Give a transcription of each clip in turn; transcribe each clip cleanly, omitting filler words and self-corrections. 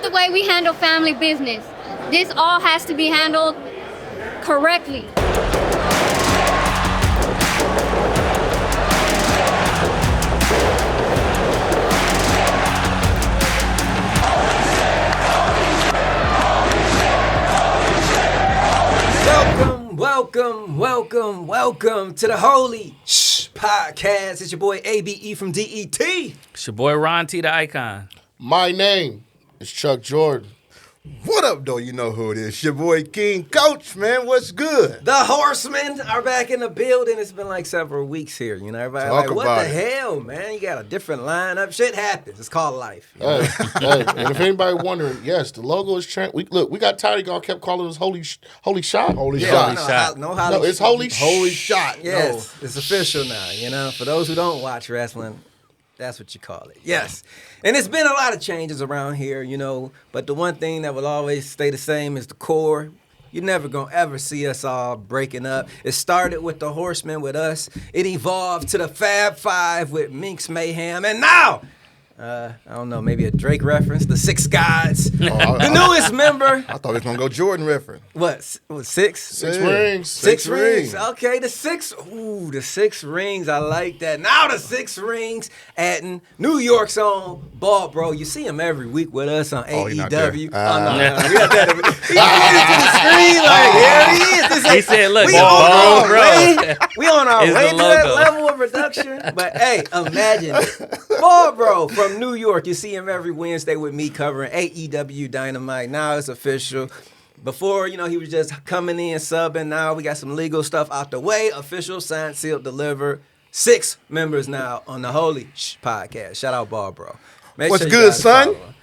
the way we handle family business. This all has to be handled correctly. Welcome to the Holy Shhh Podcast. It's your boy ABE from DET. It's your boy Ron T, the icon. My name is Chuck Jordan. What up, though? You know who it is. Your boy King Coach, man. What's good? The Horsemen are back in the building. It's been like several weeks here. You know, everybody Talk like, what about the it. hell, man? You got a different lineup. Shit happens. It's called life. Hey, and if anybody wondering, yes, the logo is changed. We got tired of y'all kept calling us Holy Shot. Holy Shot. No, It's Holy Holy Shot. Yes, it's official now. You know, for those who don't watch wrestling, that's what you call it. Yes. And it's been a lot of changes around here, you know, but the one thing that will always stay the same is the core. You're never going to ever see us all breaking up. It started with the Horsemen with us. It evolved to the Fab Five with Minx Mayhem. And now, I don't know, maybe a Drake reference, the Six Gods. The newest member. I thought it was going to go Jordan reference. What, six? Six rings. Six rings. Okay, the six rings. I like that. Now the six rings adding New York's own Ball Bro. You see him every week with us on Oh, he not there. AEW. No. We got that. He pointed to the screen like, here he is. He said, look, we Ball on our Bro. way. We on our Is way the to that logo. level of production. But hey, imagine it. Ball Bro from New York. You see him every Wednesday with me covering AEW Dynamite. Now it's official. Before, you know, he was just coming in, subbing. Now we got some legal stuff out the way. Official, signed, sealed, delivered. 6 members now on the Holy Shhh Podcast. Shout out, Ball Bro. Make What's sure you good, guys son? follow him.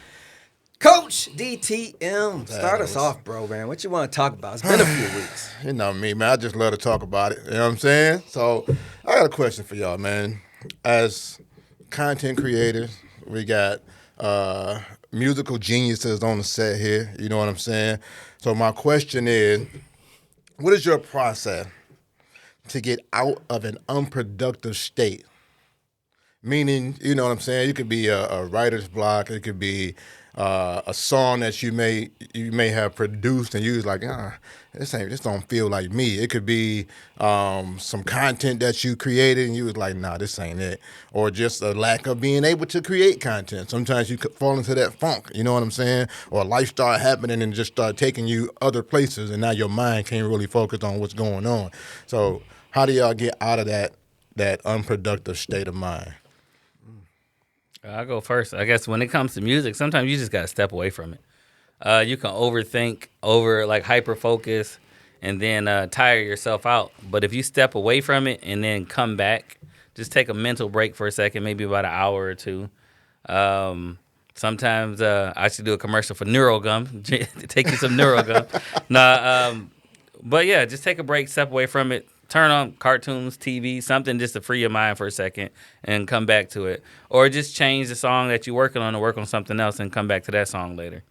Coach DTM, start us off, bro, man. What you want to talk about? It's been a few weeks. You know me, man. I just love to talk about it. You know what I'm saying? So I got a question for y'all, man. As content creators, we got musical geniuses on the set here. You know what I'm saying? So my question is, what is your process to get out of an unproductive state? Meaning, you know what I'm saying? You could be a writer's block. It could be a song that you may have produced and you was like, this don't feel like me. It could be some content that you created and you was like, nah, this ain't it. Or just a lack of being able to create content. Sometimes you could fall into that funk, you know what I'm saying? Or life start happening and just start taking you other places and now your mind can't really focus on what's going on. So how do y'all get out of that unproductive state of mind? I'll go first. I guess when it comes to music, sometimes you just got to step away from it. You can overthink, hyper focus, and then tire yourself out. But if you step away from it and then come back, just take a mental break for a second, maybe about an hour or two. Sometimes I should do a commercial for NeuroGum. Take you some NeuroGum. But yeah, just take a break, step away from it. Turn on cartoons, TV, something just to free your mind for a second and come back to it. Or just change the song that you're working on and work on something else and come back to that song later.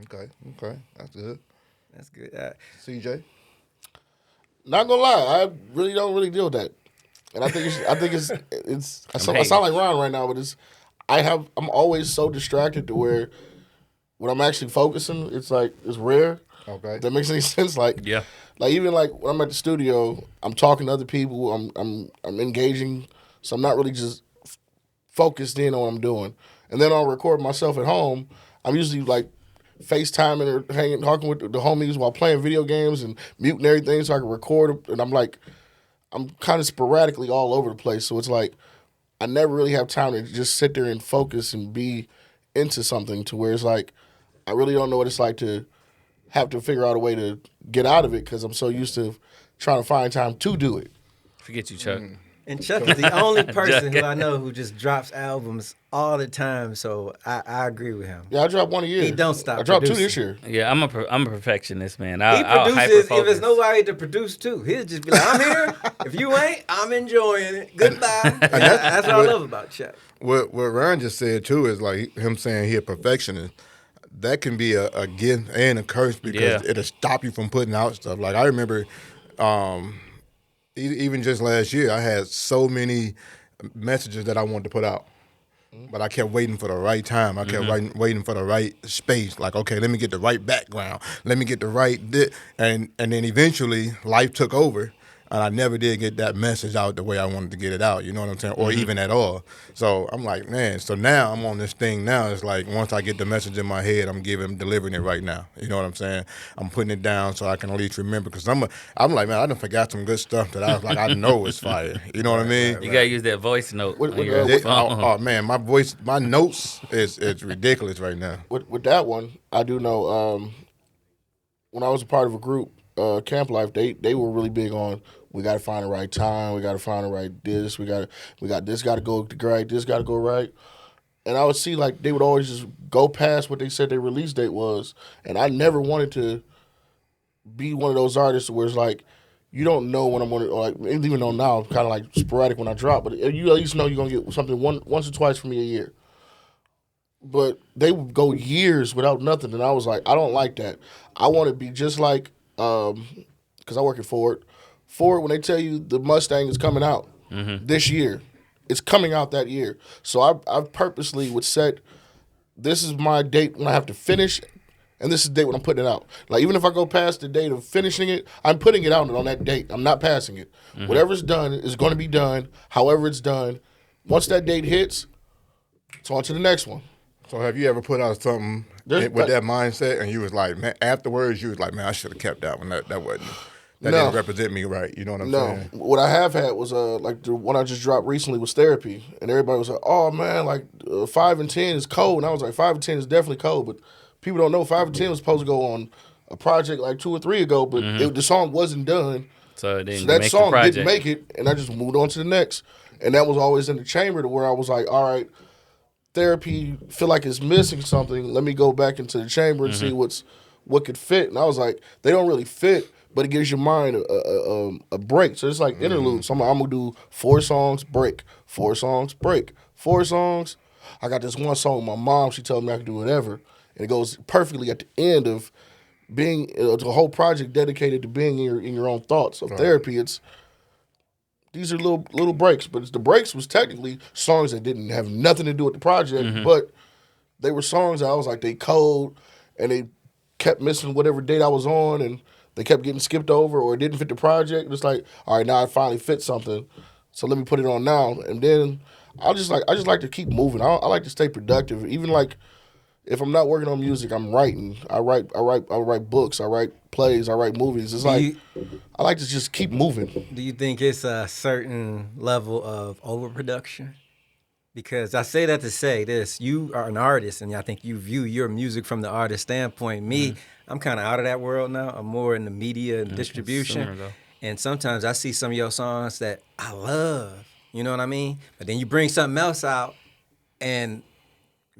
Okay, that's good. That's good. CJ? Not gonna lie, I really don't deal with that, and I think it's. I sound like Ron right now, but I'm always so distracted to where when I'm actually focusing, it's rare. Okay. If that makes any sense? Yeah. Like even like when I'm at the studio, I'm talking to other people, I'm engaging, so I'm not really just focused in on what I'm doing. And then I'll record myself at home. I'm usually like FaceTiming or talking with the homies while playing video games and muting everything so I can record. And I'm kind of sporadically all over the place. So it's like I never really have time to just sit there and focus and be into something to where it's like I really don't know what it's like to have to figure out a way to get out of it because I'm so used to trying to find time to do it. Forget you, Chuck. And Chuck is the only person who I know who just drops albums all the time, so I agree with him. Yeah, I drop one a year. He don't stop I dropped producing. 2 this year. Yeah, I'm a perfectionionist, man. He produces if there's nobody to produce to. He'll just be like, I'm here. If you ain't, I'm enjoying it. Goodbye. That's what I love about Chuck. What Ryan just said, too, is like him saying he a perfectionist. That can be a gift and a curse because it'll stop you from putting out stuff. Like, I remember even just last year, I had so many messages that I wanted to put out. But I kept waiting for the right time. I kept waiting for the right space. Like, okay, let me get the right background. Let me get the right and then eventually life took over. And I never did get that message out the way I wanted to get it out, you know what I'm saying? Or even at all. So I'm like, man, so now I'm on this thing now. It's like once I get the message in my head, I'm delivering it right now. You know what I'm saying? I'm putting it down so I can at least remember. Because I'm like, man, I done forgot some good stuff that I was like, I know it's fire. You know what I mean? You got to use that voice note. Oh, man, my notes is ridiculous right now. With that one, I do know when I was a part of a group, Camp Life, they were really big on, we got to find the right time. We got to find the right this. We got this got to go right. This got to go right. And I would see like they would always just go past what they said their release date was. And I never wanted to be one of those artists where it's like, you don't know when I'm going to, like, even though now I'm kind of like sporadic when I drop, but you at least know you're going to get something once or twice from me a year. But they would go years without nothing. And I was like, I don't like that. I want to be just like, because I work at Ford. Ford, when they tell you the Mustang is coming out this year, it's coming out that year. So I purposely would set, this is my date when I have to finish, and this is the date when I'm putting it out. Like, even if I go past the date of finishing it, I'm putting it out on that date. I'm not passing it. Whatever's done is going to be done, however it's done. Once that date hits, it's on to the next one. So have you ever put out something with that mindset, and you was like, man, afterwards you was like, man, I should have kept that one. That wasn't. That didn't represent me right. You know what I'm saying? No. What I have had was like the one I just dropped recently was Therapy. And everybody was like, oh, man, like 5 and 10 is cold. And I was like, 5 and 10 is definitely cold. But people don't know 5 and 10 was supposed to go on a project like 2 or 3 ago. But the song wasn't done. So that song didn't make it. And I just moved on to the next. And that was always in the chamber to where I was like, all right, Therapy feel like it's missing something. Let me go back into the chamber and see what could fit. And I was like, they don't really fit. But it gives your mind a break. So it's like interludes. So I'm going to do 4 songs, break. 4 songs, break. 4 songs. I got this one song with my mom. She told me I could do whatever. And it goes perfectly at the end of being, it's a whole project dedicated to being in your own thoughts of therapy. It's, these are little breaks. But the breaks was technically songs that didn't have nothing to do with the project. But they were songs that I was like, they cold. And they kept missing whatever date I was on. And they kept getting skipped over or it didn't fit the project. It's like, all right, now I finally fit something, so let me put it on now. And then I just like to keep moving. I like to stay productive. Even like if I'm not working on music, I'm writing. I write books. I write plays. I write movies. It's like I like to just keep moving. Do you think it's a certain level of overproduction? Because I say that to say this, you are an artist, and I think you view your music from the artist standpoint. Me, I'm kind of out of that world now. I'm more in the media and distribution. And sometimes I see some of your songs that I love, you know what I mean? But then you bring something else out, and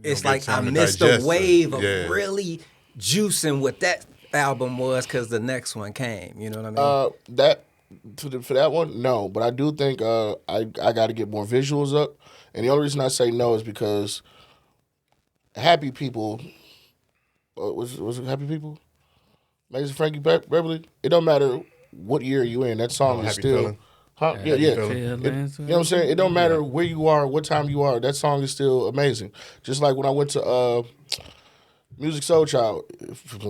it's like I missed a wave of really juicing what that album was because the next one came, you know what I mean? For that one, no. But I do think I got to get more visuals up. And the only reason I say no is because Happy People, was it Happy People? Amazing Frankie Beverly? It don't matter what year you in, that song is still... Feeling. Huh? Yeah. You know what I'm saying? It don't matter where you are, what time you are, that song is still amazing. Just like when I went to Music Soul Child,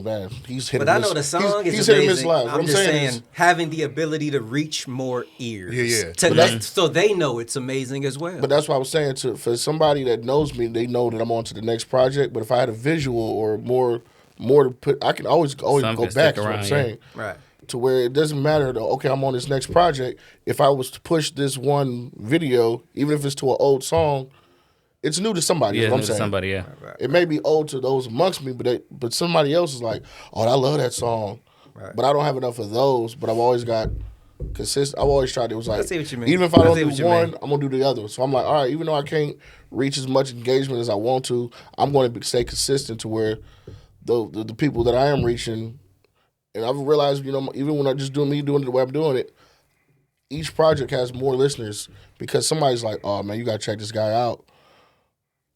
man, he's hitting. But I know the song is amazing. I'm just saying, having the ability to reach more ears, so they know it's amazing as well. But that's what I was saying. For somebody that knows me, they know that I'm on to the next project. But if I had a visual or more to put, I can always go back. Is what I'm saying, right? To where it doesn't matter. Okay, I'm on this next project. If I was to push this one video, even if it's to an old song. It's new to somebody. Yeah, is what new I'm saying. To somebody, yeah. Right. It may be old to those amongst me, but somebody else is like, oh, I love that song. Right. But I don't have enough of those. But I've always got consistent. I've always tried. It was like, I see what you mean. Even if I don't do one, I'm gonna do the other. So I'm like, all right, even though I can't reach as much engagement as I want to, I'm going to stay consistent to where the people that I am reaching, and I've realized, even when I just doing it the way I'm doing it, each project has more listeners because somebody's like, oh man, you gotta check this guy out.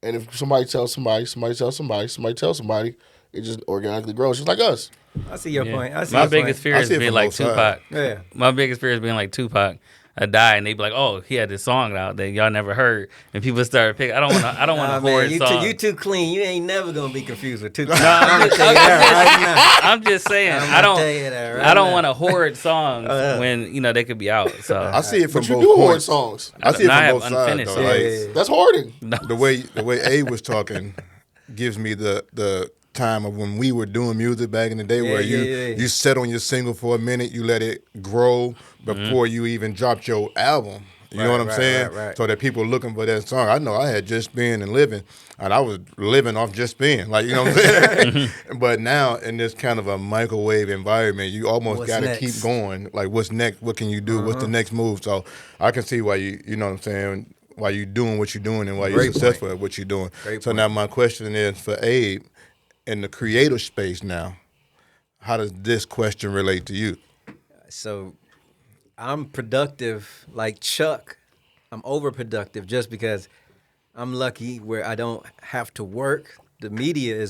And if somebody tells somebody, somebody tells somebody, somebody tells somebody, it just organically grows. Just like us. I see your point. My biggest fear is being like Tupac. Yeah. My biggest fear is being like Tupac. die, and they be like, "Oh, he had this song out that y'all never heard," and people start picking. I don't want to hoard songs. You too clean. You ain't never gonna be confused with Tupac. I'm just saying. I don't want to hoard songs when they could be out. So I see it from But you both do hoard points. songs. I see it I from have both sides. unfinished Though. songs. Like, That's hoarding. the way Abe was talking gives me the time of when we were doing music back in the day, where you set on your single for a minute, you let it grow before you even dropped your album. You know what I'm saying? Right. So that people looking for that song. I know I had Just Been and Living, and I was living off Just Been. Like, you know what I'm saying? But now in this kind of a microwave environment, you almost got to keep going. Like, what's next? What can you do? What's the next move? So I can see why you know what I'm saying, why you doing what you're doing and why you're successful at what you're doing. Now my question is for Abe, in the creative space now, how does this question relate to you? So I'm productive like Chuck. I'm overproductive just because I'm lucky where I don't have to work. The media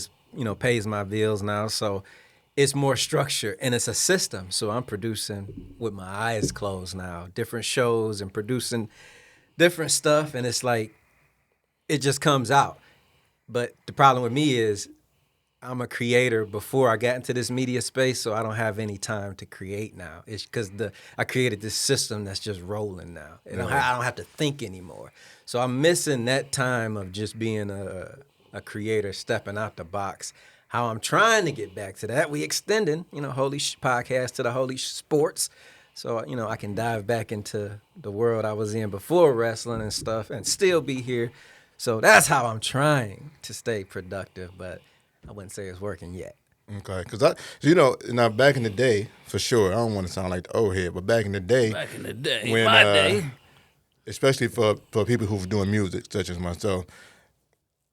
pays my bills now, so it's more structure and it's a system. So I'm producing with my eyes closed now, different shows and producing different stuff, and it's like it just comes out. But the problem with me is I'm a creator before I got into this media space, so I don't have any time to create now. It's because I created this system that's just rolling now. And I don't have to think anymore. So I'm missing that time of just being a creator, stepping out the box. How I'm trying to get back to that, we extending, Holy Shhh Podcast to the Holy Shhh Sports. So, I can dive back into the world I was in before wrestling and stuff and still be here. So that's how I'm trying to stay productive, but I wouldn't say it's working yet. Okay, because now back in the day, for sure, I don't want to sound like the old head, but back in the day, when, my day, especially for people who's doing music, such as myself,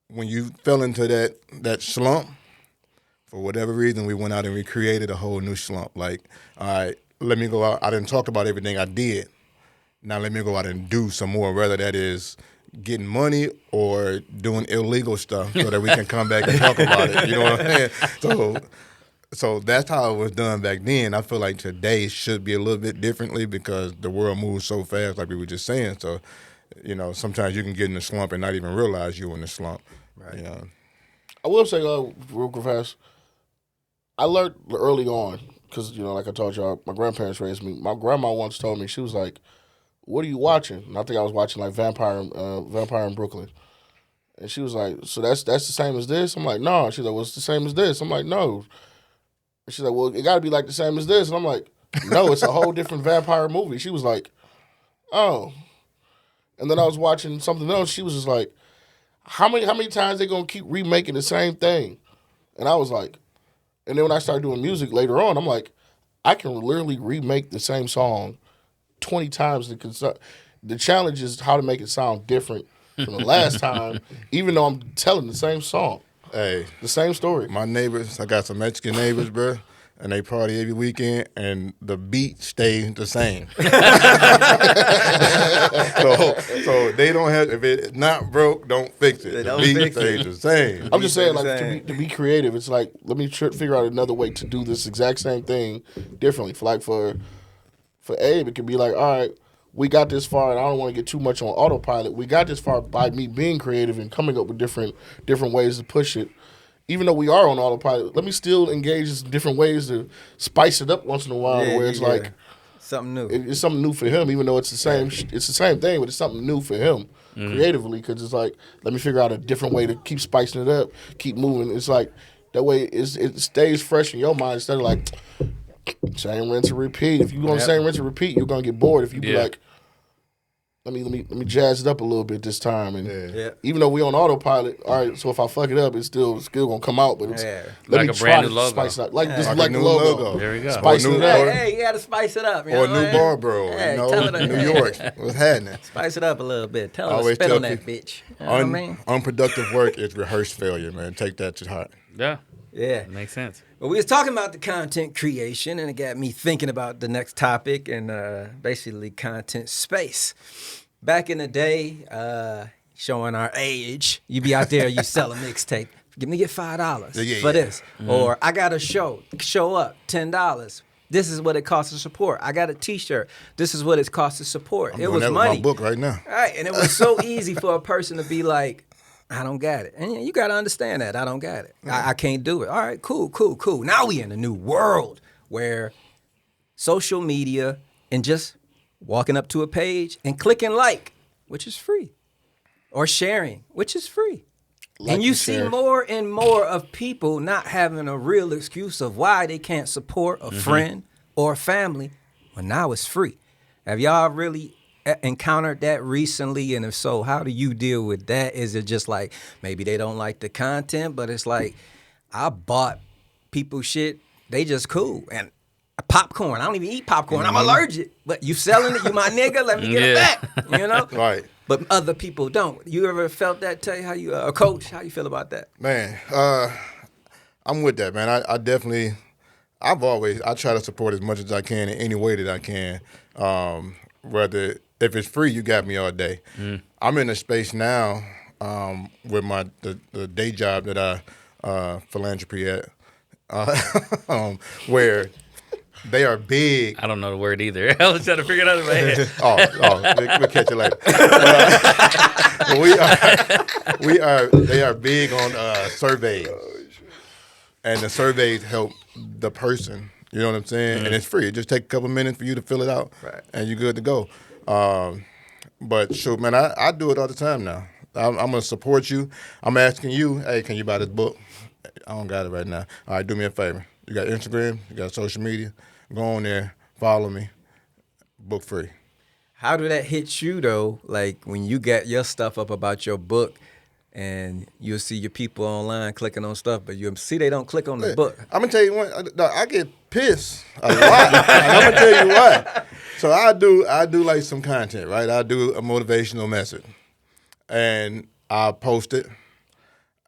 when you fell into that slump, for whatever reason, we went out and we created a whole new slump. Like, all right, let me go out. I didn't talk about everything I did. Now let me go out and do some more, whether that is getting money or doing illegal stuff so that we can come back and talk about it. You know what I'm saying? So that's how it was done back then. I feel like today should be a little bit differently because the world moves so fast, like we were just saying. So, sometimes you can get in a slump and not even realize you're in a slump. Right. I will say, real fast, I learned early on, because, like I told y'all, my grandparents raised me. My grandma once told me, she was like, "What are you watching?" And I think I was watching like Vampire in Brooklyn. And she was like, "So that's the same as this?" I'm like, "No." She's like, "Well, it's the same as this." I'm like, "No." And she's like, "Well, it got to be like the same as this." And I'm like, "No, it's a whole different vampire movie." She was like, "Oh." And then I was watching something else. She was just like, how many times they gonna keep remaking the same thing? And I was like, and then when I started doing music later on, I'm like, I can literally remake the same song 20 times. The challenge is how to make it sound different from the last time, even though I'm telling the same song. Hey, the same story. My neighbors, I got some Mexican neighbors, bro, and they party every weekend, and the beat stays the same. so they don't have, if it's not broke, don't fix it. The beat stays the same. I'm just saying, like, to be creative, it's like, let me figure out another way to do this exact same thing differently. For Abe, it could be like, all right, we got this far, and I don't want to get too much on autopilot. We got this far by me being creative and coming up with different ways to push it. Even though we are on autopilot, let me still engage in different ways to spice it up once in a while, where it's like something new. It's something new for him, even though it's the same. It's the same thing, but it's something new for him creatively, because it's like, let me figure out a different way to keep spicing it up, keep moving. It's like that way it stays fresh in your mind instead of like same rinse and repeat. If you go on the same rinse and repeat, you're gonna get bored. If you be like, let me jazz it up a little bit this time, and even though we on autopilot, all right. So if I fuck it up, it's still gonna come out, but it's let like me a try brand to new logo. spice it up, like a new logo. There we go. Spice it up. Hey, you gotta spice it up. Or a new Barbaro, Hey, New York. What's happening? Spice it up a little bit. Tell her to Always spit tell on that people, bitch. You know what I mean? Unproductive work is rehearsed failure, man. Take that to heart. Yeah. Makes sense. Well, we was talking about the content creation, and it got me thinking about the next topic and basically content space. Back in the day, showing our age, you be out there, you sell a mixtape. Get $5 for this. Or I got a show up, $10. This is what it costs to support. I got a T-shirt. This is what it costs to support. I'm It doing was that with money. my book right now. Right, and it was so easy for a person to be like, I don't got it. And you got to understand that. I don't got it. I can't do it. All right, cool. Now we in a new world where social media and just walking up to a page and clicking like, which is free, or sharing, which is free. Like and you and see share. more and more of people not having a real excuse of why they can't support a friend or a family. Well, now it's free. Have y'all really encountered that recently? And if so, how do you deal with that? Is it just like maybe they don't like the content, but it's like I bought people shit, they just cool. And popcorn, I don't even eat popcorn. I'm allergic. But you selling it, you my nigga, let me get it back. You know? Right. But other people don't. You ever felt that? Tell you how you, Coach, how you feel about that? Man, I'm with that, man. I definitely, I try to support as much as I can in any way that I can. Whether, if it's free, you got me all day. I'm in a space now with the day job that I philanthropy at, where they are big. I don't know the word either. I was trying to figure it out in my head. We'll catch you later. They are big on surveys. And the surveys help the person, you know what I'm saying? And it's free. It just take a couple minutes for you to fill it out, and you're good to go. But shoot, man, I do it all the time now. I'm going to support you. I'm asking you, hey, can you buy this book? I don't got it right now. All right, do me a favor. You got Instagram, you got social media. Go on there, follow me, book free. How do that hit you, though? Like, when you get your stuff up about your book, and you'll see your people online clicking on stuff, but you'll see they don't click on the book. I'm going to tell you what, I get pissed a lot. I'm going to tell you why. So I do like some content, right? I do a motivational message. And I post it.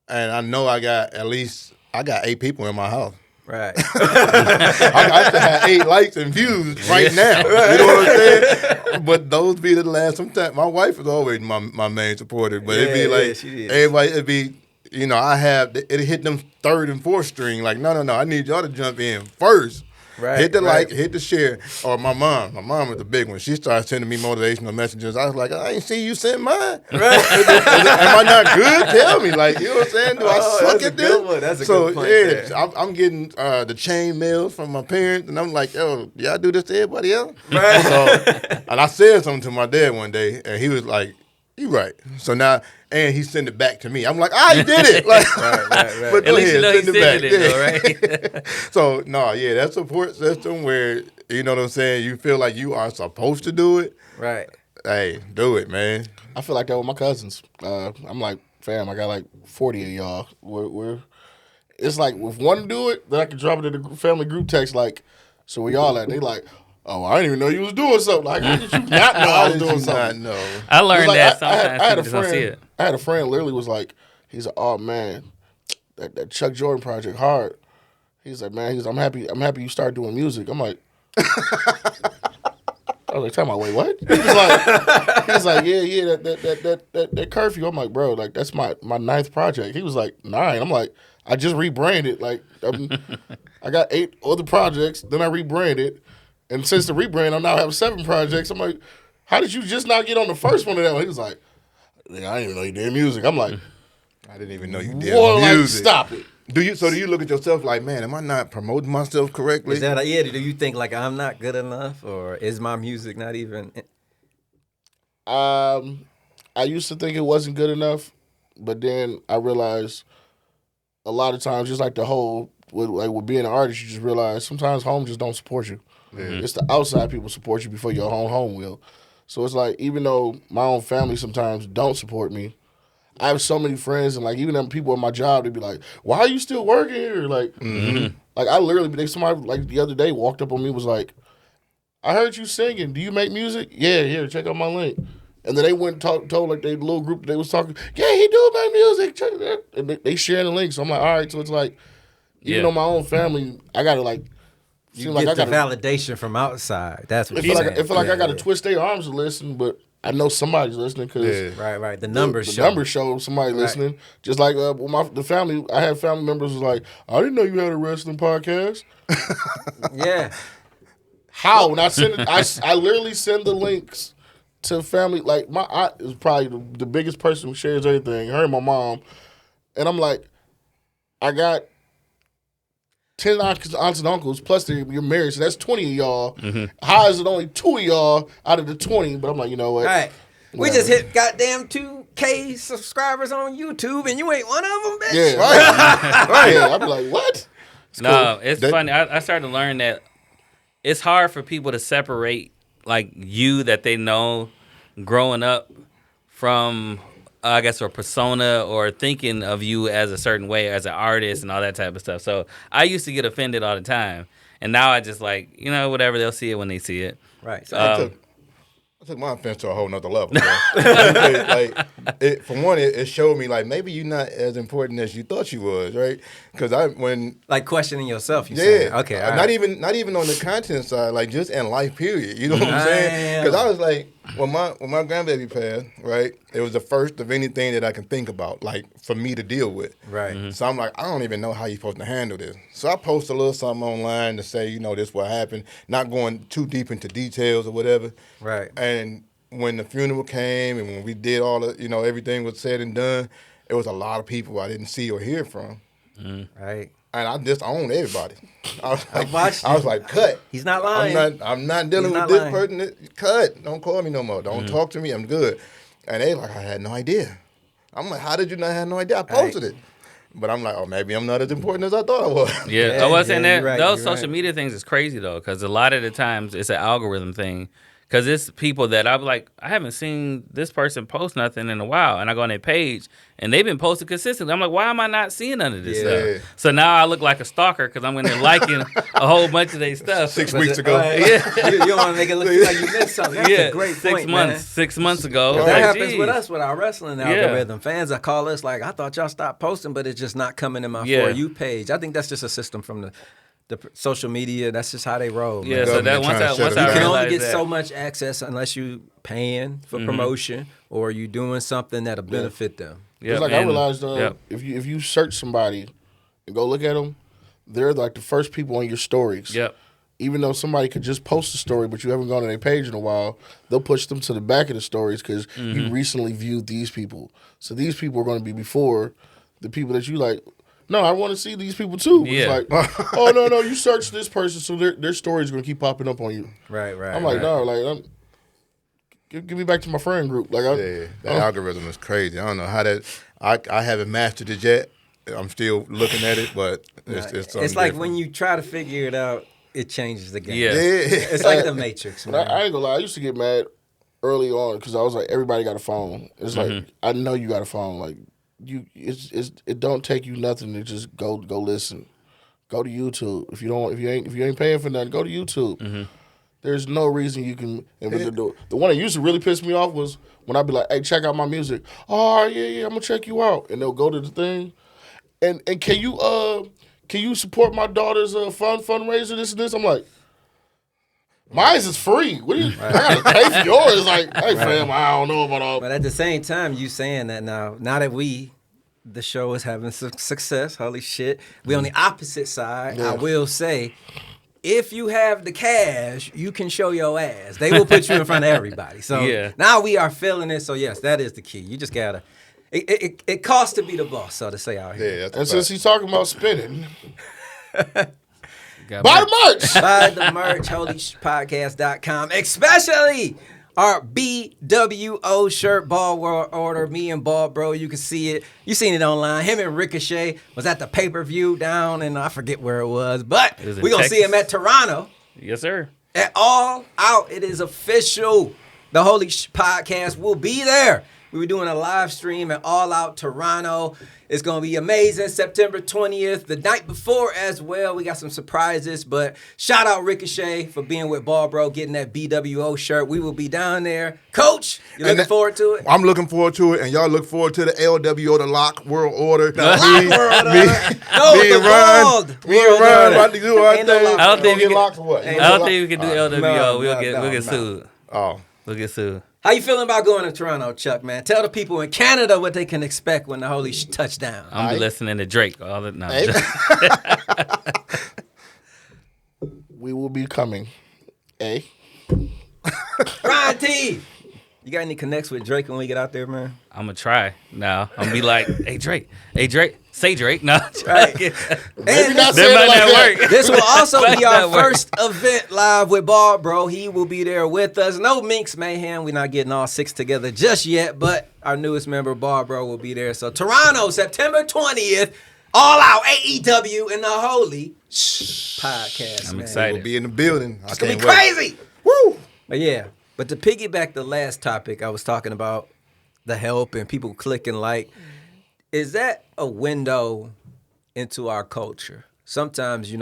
And I know I got 8 people in my house. Right. I still have 8 likes and views right now. You know what I'm saying? But those be the last. Sometimes my wife is always my main supporter. But it'd be like everybody. It'd be it hit them 3rd and 4th string. Like no. I need y'all to jump in first. Right. Hit the like, hit the share. Or my mom. My mom was the big one. She started sending me motivational messages. I was like, I ain't see you send mine. Right. Am I not good? Tell me. Like, you know what I'm saying? Do I suck at this? That's a good point. Yeah, I'm getting the chain mail from my parents, and I'm like, yo, y'all do this to everybody else? Right. And I said something to my dad one day, and he was like, you right. So now, and he sent it back to me. I'm like, he did it. Like, Right. But At least you know he send it back. sent it, though, right? So, that support system where, you know what I'm saying, you feel like you are supposed to do it. Right. Hey, do it, man. I feel like that with my cousins. I'm like, fam, I got like 40 of y'all. We're it's like, if one do it, then I can drop it in the family group text, like, so where y'all at? They like, oh, I didn't even know you was doing something. Like, how did you not know I was doing something? No. I learned Like, that sometimes I had people a just don't see friend. it. I had a friend literally was like, he's like, oh man, that Chuck Jordan project hard. He's like, man, I'm happy you started doing music. I'm like, I was like, tell my wait, what? He was like, yeah, that curfew. I'm like, bro, like that's my 9th project. He was like, 9. I'm like, I just rebranded. Like, I got 8 other projects, then I rebranded. And since the rebrand, I now have 7 projects. I'm like, how did you just not get on the first one of them? He was like, I didn't even know you did music. I'm like, I didn't even know you did boy, like, music. stop it. Do you look at yourself like, man, am I not promoting myself correctly? Is that do you think like I'm not good enough, or is my music not even? I used to think it wasn't good enough, but then I realized a lot of times, just like the whole, with being an artist, you just realize sometimes home just don't support you. Mm-hmm. It's the outside people support you before your own home will. So it's like, even though my own family sometimes don't support me, I have so many friends, and like even them people at my job, they'd be like, "Why are you still working here?" Like, like I literally, somebody like the other day walked up on me, was like, "I heard you singing. Do you make music?" "Yeah, here, check out my link." And then they went and told like they little group they was talking, "Yeah, he do make music." Check that. And they sharing the link. So I'm like, all right. So it's like, even though my own family, I gotta like. You get the validation from outside. That's what it feel like I got to twist their arms to listen, but I know somebody's listening because right. The numbers show. The numbers show somebody listening. Just like the family, I had family members was like, I didn't know you had a wrestling podcast. Yeah. How? And I literally send the links to family. Like, my aunt is probably the biggest person who shares everything. Her and my mom. And I'm like, I got 10 aunts and uncles, plus you're married, so that's 20 of y'all. Mm-hmm. How is it only 2 of y'all out of the 20? But I'm like, you know what? All right. We just hit goddamn 2K subscribers on YouTube, and you ain't one of them, bitch. Yeah, right. Yeah, I'm like, what? It's funny. I started to learn that it's hard for people to separate like you that they know growing up from, I guess, a persona or thinking of you as a certain way as an artist and all that type of stuff. So I used to get offended all the time, and now I just like, whatever, they'll see it when they see it. Right. So I took my offense to a whole nother level. For one, it showed me like maybe you're not as important as you thought you was, right? Because like questioning yourself. You yeah, saying? Okay. All not right. even on the content side, like just in life, period. You know what I'm saying? Because I was like, when my grandbaby passed, right? It was the first of anything that I can think about, like for me to deal with. Right. Mm-hmm. So I'm like, I don't even know how you're supposed to handle this. So I post a little something online to say, this what happened, not going too deep into details or whatever. Right. And when the funeral came and when we did all the, everything was said and done, it was a lot of people I didn't see or hear from. Right. And I disowned everybody. I watched was like, cut. He's not lying. I'm not dealing He's with not this lying. person. Cut. Don't call me no more. Don't talk to me. I'm good. And they like, I had no idea. I'm like, how did you not have no idea? I posted it. But I'm like, oh, maybe I'm not as important as I thought I was. Yeah, I was saying that. you're right, Those you're social right. media things is crazy though, because a lot of the times it's an algorithm thing. Because it's people that I'm like, I haven't seen this person post nothing in a while, and I go on their page and they've been posting consistently. I'm like, why am I not seeing none of this Yeah. stuff? So now I look like a stalker because I'm in there liking a whole bunch of their stuff. 6 weeks ago. Yeah. you don't want to make it look like you missed something. That's a great point, man. 6 months ago. That Like, happens geez. with us with our wrestling algorithm. Fans that call us like, I thought y'all stopped posting, but it's just not coming in my For You page. I think that's just a system from the social media. That's just how they roll. Yeah, man. so that Government once trying to I shut once it I You can realized only get that, so much access unless you paying for promotion or you doing something that'll benefit them. Yep, It's like I and- realized yep. if you search somebody and go look at them, they're like the first people on your stories. Yep. Even though somebody could just post a story, but you haven't gone to their page in a while, they'll push them to the back of the stories because you recently viewed these people. So these people are going to be before the people that you like. No, I want to see these people too. Yeah. It's like, oh no, you search this person, so their stories going to keep popping up on you. Right. I'm like, no, like, give me back to my friend group. Like, Yeah, that algorithm is crazy. I don't know how that. I haven't mastered it yet. I'm still looking at it, but it's something It's like different. when you try to figure it out, it changes the game. Yeah. It's like the Matrix, But man. I ain't gonna lie, I used to get mad early on because I was like, everybody got a phone. It's like, I know you got a phone. Like, it don't take you nothing to just go listen. Go to YouTube. If you ain't paying for nothing, go to YouTube. There's no reason you can. And the one that used to really piss me off was when I'd be like, hey, check out my music. Oh yeah, I'm gonna check you out, and they'll go to the thing. And can you support my daughter's fundraiser? This and this. I'm like, mine is free. What do you? I gotta pay for yours. Like, hey fam, I don't know about all. But at the same time, you saying that now that the show is having success, holy shit, we on the opposite side. Yeah. I will say, if you have the cash, you can show your ass. They will put you in front of everybody. So Yeah. now we are feeling it. So yes, that is the key. You just gotta. It costs to be the boss, so to say out here. Yeah, that's And a since fact. he's talking about spinning, Got buy me. the merch. Buy the merch, holyshhpodcast.com, especially our BWO shirt ball world order. Me and Ball Bro, you can see it. You seen it online. Him and Ricochet was at the pay-per-view down in, I forget where it was, but It was in we're going to see him at Texas. Toronto. Yes, sir. At All Out, it is official. The Holy Shhh Podcast will be there. We were doing a live stream at All Out Toronto. It's going to be amazing. September 20th, the night before as well. We got some surprises, but shout out Ricochet for being with Ball Bro, getting that BWO shirt. We will be down there. Coach, you looking forward to it? I'm looking forward to it, and y'all look forward to the LWO, the Lock World Order. No, the world Me and world Ron order. about to do our Ain't no thing. lock. I don't think we Get can- locked or what? Ain't I don't no think we can do LWO. no, we'll get no. sued. Oh, We'll get sued. How you feeling about going to Toronto, Chuck, man? Tell the people in Canada what they can expect when the Holy Shhh touchdown. I'm be listening to Drake all the no. We will be coming. A. Ryan T. You got any connects with Drake when we get out there, man? I'm gonna try now. I'm gonna be like, hey Drake, say Drake. No, Right. Maybe not that saying might it like not that. work. This will also Might be our not work. first event live with Ball Bro. He will be there with us. No Minx Mayhem. We're not getting all 6 together just yet, but our newest member, Ball Bro, will be there. So Toronto, September 20th, all out AEW in the Holy Shhh Podcast. I'm man. excited. We'll be in the building. It's gonna be crazy. Woo! But yeah. But to piggyback the last topic, I was talking about the help and people clicking like, is that a window into our culture? Sometimes,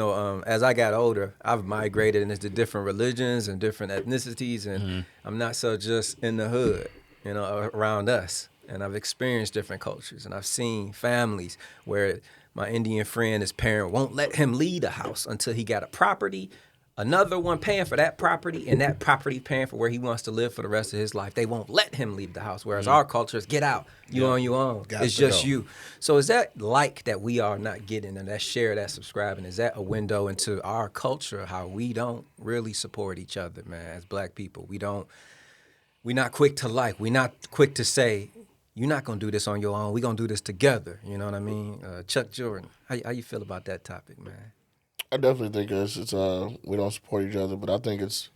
as I got older, I've migrated into different religions and different ethnicities, and I'm not so just in the hood, around us. And I've experienced different cultures, and I've seen families where my Indian friend, his parent won't let him leave the house until he got a property, another one paying for that property, and that property paying for where he wants to live for the rest of his life. They won't let him leave the house, whereas our culture is get out, you on your own. Got it's to just go. you. So is that like that we are not getting, and that share, that subscribing, is that a window into our culture, how we don't really support each other, man, as black people? We're not quick to like, we're not quick to say, you're not going to do this on your own. We're going to do this together. You know what I mean? Chuck Jordan, how you feel about that topic, man? I definitely think it's we don't support each other, but I think it's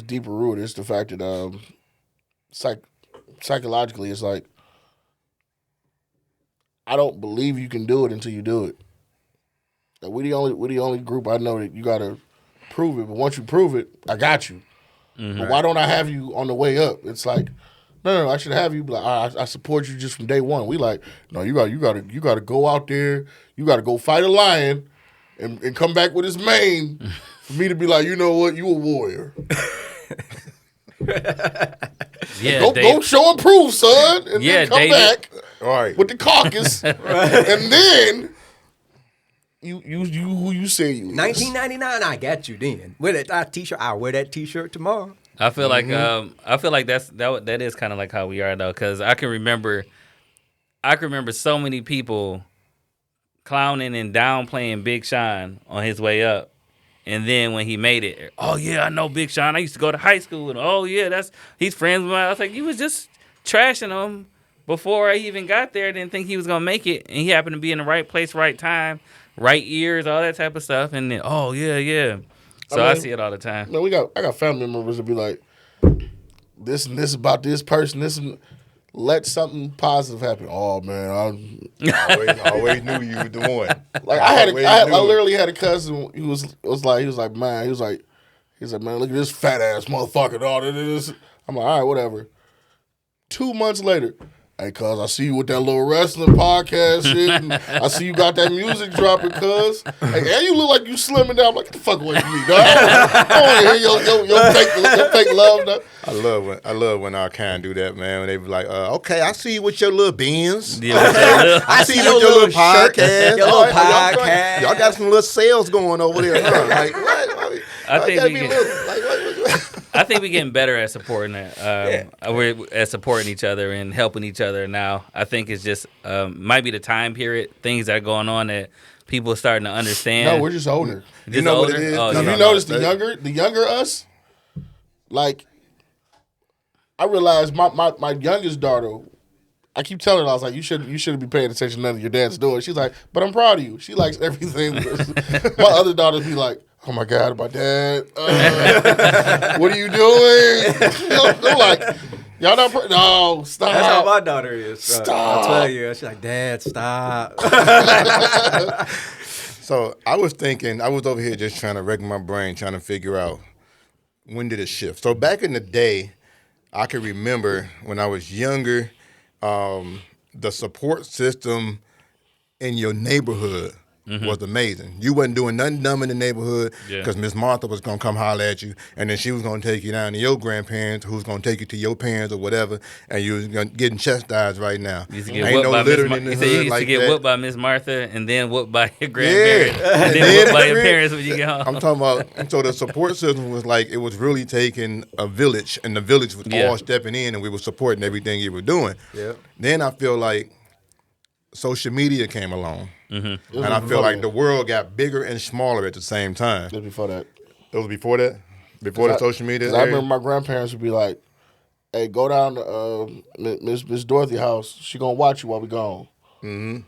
deeper rooted. It's the fact that psychologically, it's like I don't believe you can do it until you do it. Like, we the only group I know that you gotta prove it, but once you prove it, I got you. But why don't I have you on the way up? It's like, no, I should have you. Like, I support you just from day one. We like, no, you got to go out there. You got to go fight a lion, and come back with his mane for me to be like, you know what, you a warrior. Yeah, Go show and prove, son, and Yeah, then come David. back All right. with the carcass, and then you who you say you is. 1999, I got you then. Wear that T-shirt. I'll wear that T-shirt tomorrow. I feel like that is kind of like how we are though, because I can remember so many people clowning and downplaying Big Sean on his way up, and then when he made it, oh yeah, I know Big Sean. I used to go to high school, and oh yeah, he's friends with mine. I was like, you was just trashing him before I even got there. Didn't think he was gonna make it, and he happened to be in the right place, right time, right ears, all that type of stuff, and then oh yeah. So I see it all the time. Man, I got family members that be like, this and this about this person, this and let something positive happen. Oh man, I always knew you were the one. like I literally had a cousin who was like, man, he was like, man, look at this fat ass motherfucker and all this. I'm like, all right, whatever. 2 months later, hey, cuz, I see you with that little wrestling podcast shit, and I see you got that music dropping, cuz. Hey, and you look like you slimming down. I'm like, get the fuck away from me, dog. I want to hear your fake love, dog. I love when our kind do that, man. When they be like, okay, I see you with your little beans. Yeah, okay. I see you with your little shirt, podcast. your All little right, podcast. Y'all got some little sales going over there, huh? Like, what? I think gotta we be get- little, like, what? I think we're getting better at supporting that. We're at supporting each other and helping each other now. I think it's just might be the time period, things that are going on that people are starting to understand. No, we're just older. Just You know what older? it is? Oh, If yeah. you notice the younger us, like, I realized my youngest daughter, I keep telling her, I was like, you shouldn't be paying attention to none of your dad's doing. She's like, but I'm proud of you. She likes everything. My other daughters be like, oh my God, my dad, what are you doing? They're like, y'all not, no, stop. That's how my daughter is. Stop. I'll tell you. She's like, Dad, stop. So I was over here just trying to rack my brain, trying to figure out when did it shift. So back in the day, I can remember when I was younger, the support system in your neighborhood was amazing. You wasn't doing nothing dumb in the neighborhood because Miss Martha was going to come holler at you, and then she was going to take you down to your grandparents, who's going to take you to your parents or whatever, and you was getting chastised right now. You used to get Ain't whooped no by littering Miss in the you said you hood used like to get that. whooped by Miss Martha and then whooped by your grandparents. Yeah. And then whooped by your parents when you get home. I'm talking about, so the support system was like, it was really taking a village, and the village was all stepping in, and we were supporting everything you were doing. Yep. Then I feel like social media came along, Mm-hmm. and I feel like the world got bigger and smaller at the same time. Just before that. It was before that? Before the social media? Because I remember my grandparents would be like, hey, go down to Miss Dorothy house. She going to watch you while we gone. Mm-hmm.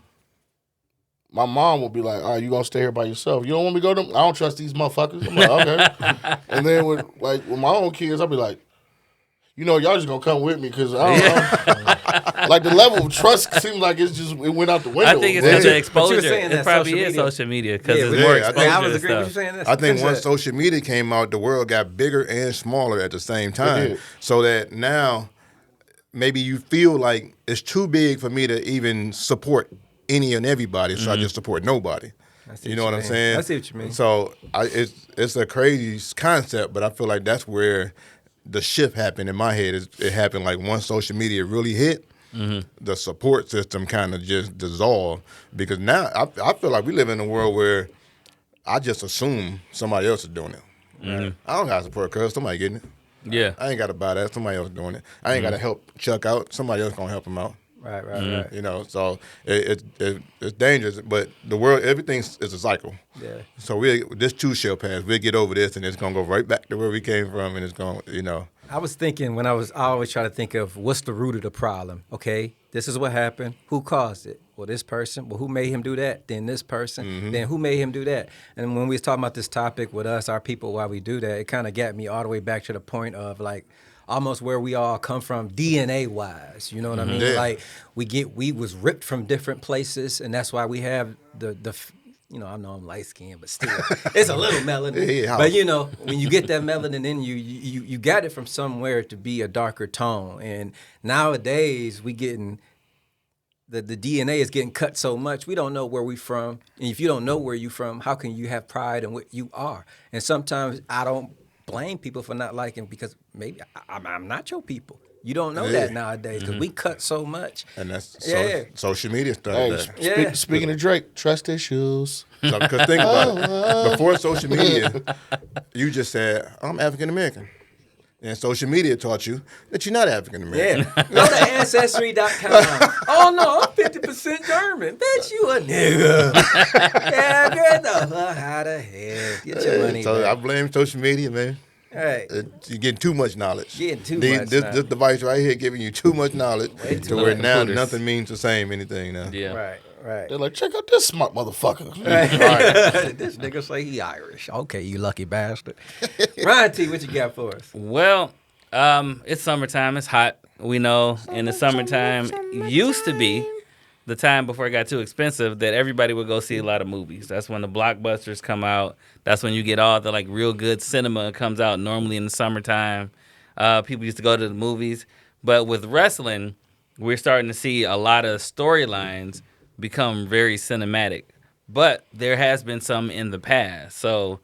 My mom would be like, all right, you going to stay here by yourself. You don't want me to go to them? I don't trust these motherfuckers. I'm like, okay. And then with my own kids, I'll be like, you know, y'all just going to come with me because I don't know. Like, the level of trust seems like it went out the window. I think it's just the exposure. saying It that probably social is media. social media because Yeah, it's yeah, more I exposure think- I was to agreeing with you stuff. saying that. I think once social media came out, the world got bigger and smaller at the same time. did. So that now maybe you feel like it's too big for me to even support any and everybody, so I just support nobody. You know what I'm saying? I see what you mean. So it's a crazy concept, but I feel like that's where the shift happened in my head. It happened like once social media really hit, the support system kind of just dissolved. Because now I feel like we live in a world where I just assume somebody else is doing it. I don't got to support because somebody getting it. Yeah. I ain't got to buy that. Somebody else doing it. I ain't got to help Chuck out. Somebody else going to help him out. Right. You know, so it's dangerous, but the world, everything is a cycle. Yeah. So this too shall pass. We'll get over this, and it's gonna go right back to where we came from, and it's gonna, you know. I was thinking I always try to think of what's the root of the problem. Okay, this is what happened. Who caused it? Well, this person. Well, who made him do that? Then this person. Then who made him do that? And when we was talking about this topic with us, our people, why we do that, it kind of got me all the way back to the point of like almost where we all come from DNA wise. You know what I mean? Yeah. Like we was ripped from different places, and that's why we have the you know, I know I'm light skinned, but still, it's a little melanin. Yeah. But you know, when you get that melanin in you got it from somewhere to be a darker tone. And nowadays we getting the DNA is getting cut so much, we don't know where we from. And if you don't know where you from, how can you have pride in what you are? And sometimes I don't blame people for not liking because maybe I'm not your people. You don't know that nowadays because we cut so much. And that's Yeah. social media started that. Yeah. Speaking of Drake, trust issues. So, because think about it. Before social media, you just said, I'm African American. And social media taught you that you're not African American. Yeah. Go to Ancestry.com. Oh, no, I'm 50% German. Bitch, you a nigga. Yeah, get the fuck out of here. Get your money So back. I blame social media, man. Hey, You're getting too much knowledge. Getting too much This knowledge. device right here giving you too much knowledge to where much. now Computers. nothing means the same anything now. Yeah. right. They're like, check out this smart motherfucker. This nigga say he Irish. Okay, you lucky bastard. Ryan T, what you got for us? Well, it's summertime. It's hot. We know in the summertime used to be the time before it got too expensive that everybody would go see a lot of movies. That's when the blockbusters come out. That's when you get all the like real good cinema comes out normally in the summertime. People used to go to the movies. But with wrestling, we're starting to see a lot of storylines become very cinematic. But there has been some in the past. So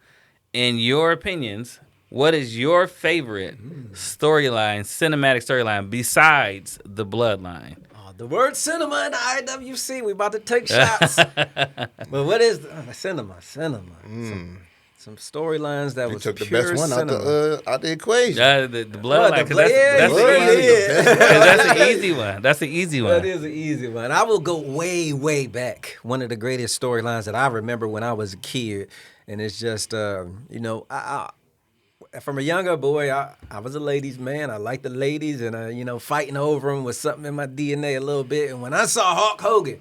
in your opinions, what is your favorite storyline, cinematic storyline besides the Bloodline? The word cinema in the IWC. We about to take shots. But what is cinema? Some storylines that You was took the pure best one cinema. out the equation. The Bloodline, because that's an easy one. That's an easy one. That is an easy one. I will go way, way back. One of the greatest storylines that I remember when I was a kid, and it's just, you know, I from a younger boy, I was a ladies' man. I liked the ladies, and you know, fighting over them was something in my DNA a little bit. And when I saw Hulk Hogan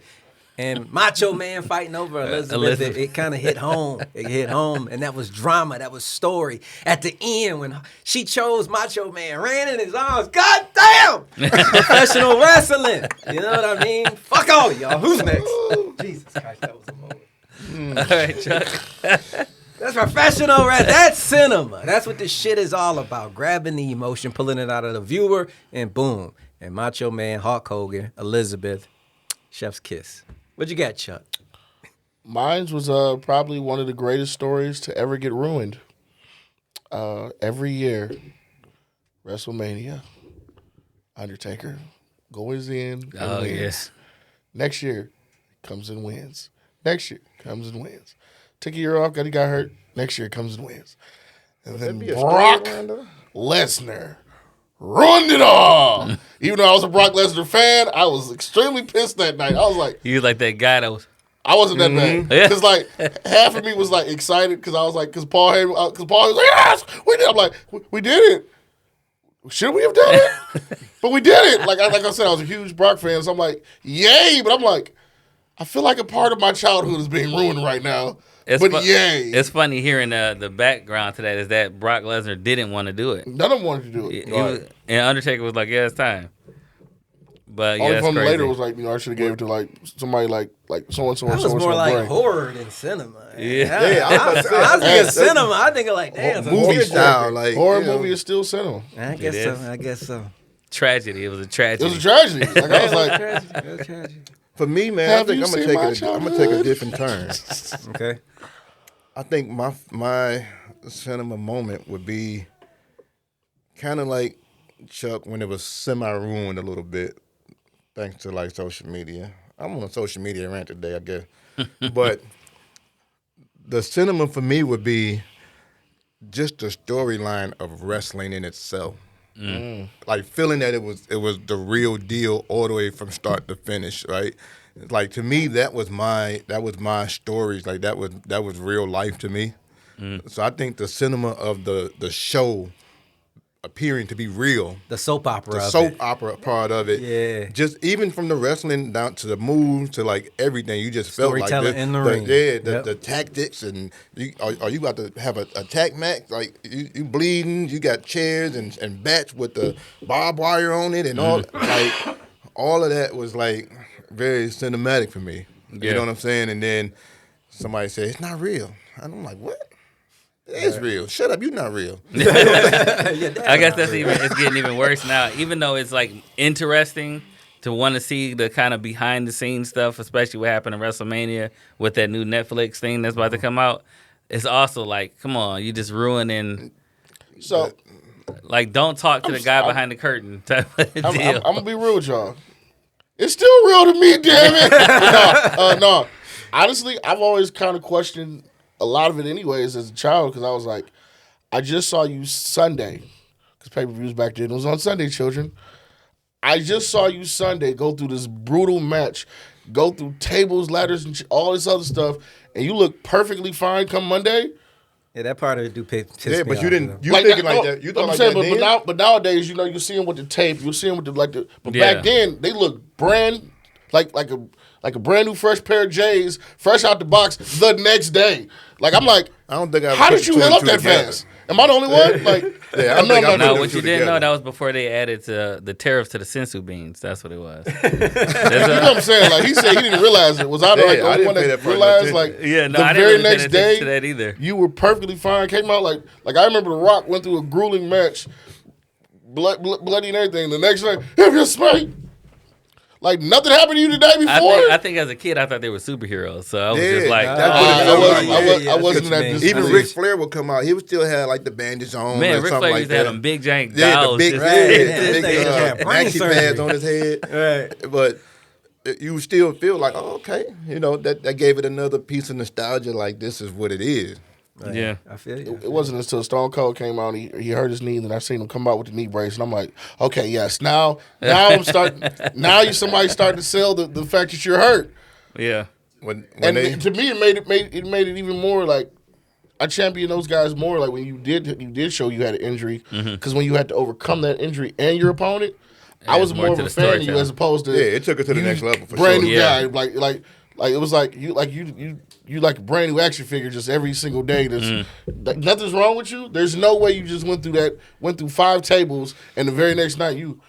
and Macho Man fighting over Elizabeth. It kind of hit home. It hit home, and that was drama. That was story. At the end, when she chose Macho Man, ran in his arms. God damn! Professional wrestling. You know what I mean? Fuck all y'all. Who's next? Jesus Christ, that was a moment. All right, Chuck. That's professional, right? That's cinema. That's what this shit is all about. Grabbing the emotion, pulling it out of the viewer, and boom. And Macho Man, Hulk Hogan, Elizabeth, chef's kiss. What you got, Chuck? Mine was probably one of the greatest stories to ever get ruined. Every year, WrestleMania, Undertaker goes in and wins. Yes. Next year, comes and wins. Next year, comes and wins. Took a year off, he got hurt. Next year, comes and wins. And then Brock Lesnar ruined it all. Even though I was a Brock Lesnar fan, I was extremely pissed that night. I was like, You like that guy that was. I wasn't that bad. Yeah. Because, like, half of me was, like, excited because I was like, because Paul was like, yes, we did it. I'm like, we did it. Should we have done it? But we did it. Like I said, I was a huge Brock fan, so I'm like, yay. But I'm like, I feel like a part of my childhood is being ruined right now. Yay. It's funny hearing the background to that is that Brock Lesnar didn't want to do it. None of them wanted to do it. And Undertaker was like, yeah, it's time. But Only yeah, from crazy. later was like, I should have gave it to like somebody like so and so. That was more like horror than cinema. Yeah. I was thinking cinema. I think like, damn, it's a movie horror style, like horror you know. movie is still cinema. I guess so. Tragedy. It was a tragedy. It was a tragedy. Like I was like, Tragedy. For me, man, Have I think you I'm seen gonna my take a different turn. Okay. I think my cinema moment would be kind of like Chuck when it was semi-ruined a little bit, thanks to like social media. I'm on a social media rant today, I guess. But the cinema for me would be just the storyline of wrestling in itself. Like feeling that it was the real deal all the way from start to finish, right? Like to me, that was my stories. Like that was real life to me. So I think the cinema of the show appearing to be real, The soap opera. the of soap it. opera part of it, Yeah. just even from the wrestling down to the moves to like everything, you just felt like Storytelling in the ring. Yep. the tactics and are you about to have a attack match? Like you bleeding, you got chairs and bats with the barbed wire on it and all like all of that was like very cinematic for me. You know what I'm saying? And then somebody said it's not real, and I'm like, what? It is real. Shut up, you're not real. I guess it's getting even worse now. Even though it's like interesting to want to see the kind of behind the scenes stuff, especially what happened in WrestleMania with that new Netflix thing that's about to come out. It's also like, come on, you just ruining. so Like, don't talk to the guy behind the curtain type of deal. I'm gonna be real with y'all. It's still real to me, damn it. No. Honestly, I've always kind of questioned a lot of it anyways as a child because I was like, I just saw you Sunday because pay-per-views back then. It was on Sunday, children. I just saw you Sunday go through this brutal match, go through tables, ladders, and all this other stuff, and you look perfectly fine come Monday. Yeah, that part of it do piss Yeah, me but off, you didn't. though. You thinking like that? You thought I'm like saying, that then? but nowadays, you see them with the tape, you see them with the. But Yeah. back then, they look brand like a brand new fresh pair of J's, fresh out the box the next day. Like I'm like, I don't think I. how put did you two heal and up two that together. fast? Am I the only one? Like, Yeah, I I'm think not. I'm No, putting what two you didn't know, together. that was before they added the tariffs to the sensu beans. That's what it was. You know what I'm saying? Like he said, he didn't realize it. Was I Yeah, like the I only didn't one pay that that part realized? of Like attention. Yeah, no, the I very didn't really pay next attention day, to that either. you were perfectly fine. Came out like I remember The Rock went through a grueling match, bloody and everything. The next night, if you're smart. Like nothing happened to you the day before. I think as a kid, I thought they were superheroes. So I was Yeah, just like, that's what it felt like. I wasn't what that. you mean. Even disbelieved. Ric Flair would come out. He would still have like the bandage on. man, or Ric something Flair like used to have that. them big giant Yeah, the dolls. big, just- Right. big Yeah, brain maxi surgery. pads on his head. Right. But you still feel like, oh, okay, that gave it another piece of nostalgia. Like this is what it is. Yeah. I feel you. It wasn't until Stone Cold came out, he hurt his knee, and I seen him come out with the knee brace, and I'm like, okay, yes, now I'm starting. Now somebody starting to sell the fact that you're hurt, Yeah. When and they, to me, it made it even more like I champion those guys more. Like when you did show you had an injury, because when you had to overcome that injury and your opponent, I was more more of to a the fan of you storytelling. as opposed to yeah, it took it to the next level for brand sure. new Yeah. guy. Like it was like you like a brand new action figure just every single day. Like, nothing's wrong with you. There's no way you just went through 5 tables and the very next night you.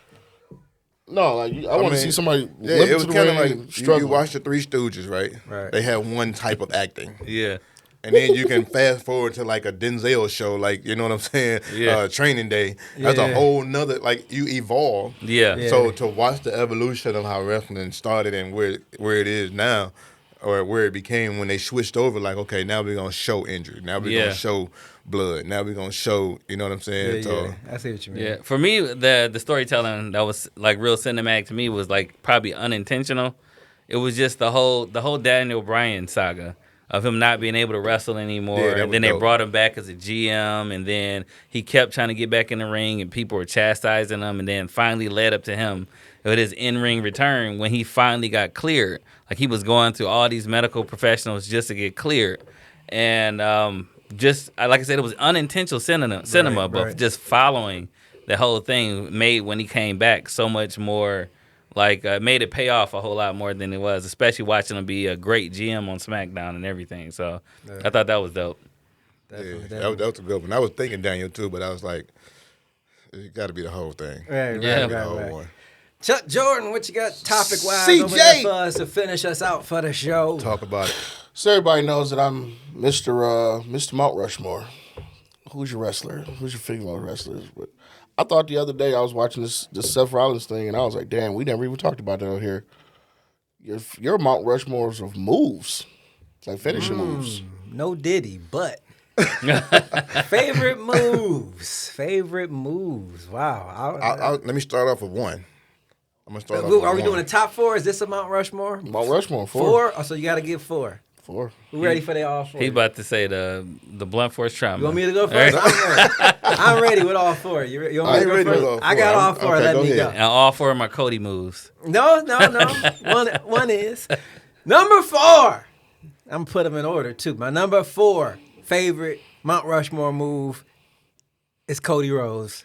No, like I want to mean, see somebody Yeah, limp it was to the kind of ring like and you struggle. watch the Three Stooges, right? Right. They have one type of acting. Yeah. And then you can fast forward to like a Denzel show, like, you know what I'm saying? Yeah. Training Day. That's Yeah. a whole nother, like, you evolve. Yeah. Yeah. So to watch the evolution of how wrestling started and where it is now, or where it became when they switched over, like, okay, now we're going to show injury. Now we're going to show blood. Now we're going to show, you know what I'm saying? Yeah, So, yeah. I see what you mean. Yeah, for me, the storytelling that was like real cinematic to me was like probably unintentional. It was just the whole Daniel Bryan saga of him not being able to wrestle anymore, Yeah, that and was then they dope. brought him back as a GM, and then he kept trying to get back in the ring, and people were chastising him, and then finally led up to him. It with his in-ring return when he finally got cleared. Like, he was going through all these medical professionals just to get cleared. And just, like I said, it was unintentional cinema, but just following the whole thing made, when he came back, so much more, like, made it pay off a whole lot more than it was, especially watching him be a great GM on SmackDown and everything. So I thought that was dope. That was a good one. I was thinking Daniel too, but I was like, it got to be the whole thing. Right. Chuck Jordan, what you got topic-wise CJ! over there for us to finish us out for the show? Talk about it. So everybody knows that I'm Mr. Mount Rushmore. Who's your wrestler? Who's your female wrestlers? But I thought the other day I was watching this Seth Rollins thing, and I was like, damn, we never even talked about that out here. Your Mount Rushmores of moves, like finishing moves. No Diddy, but favorite moves. Wow. Let me start off with one. I'm gonna start off. Are we doing a top 4? Is this a Mount Rushmore? Mount Rushmore, 4. 4? Oh, so you got to give 4. 4. Who ready for the all 4? He about to say the blunt force trauma. You want me to go first? I'm ready with all 4. You want me to go first? I got all 4. Okay, Let go me ahead. go. And all 4 of my Cody moves. No. One is. Number 4. I'm going to put them in order, too. My number 4 favorite Mount Rushmore move is Cody Rhodes.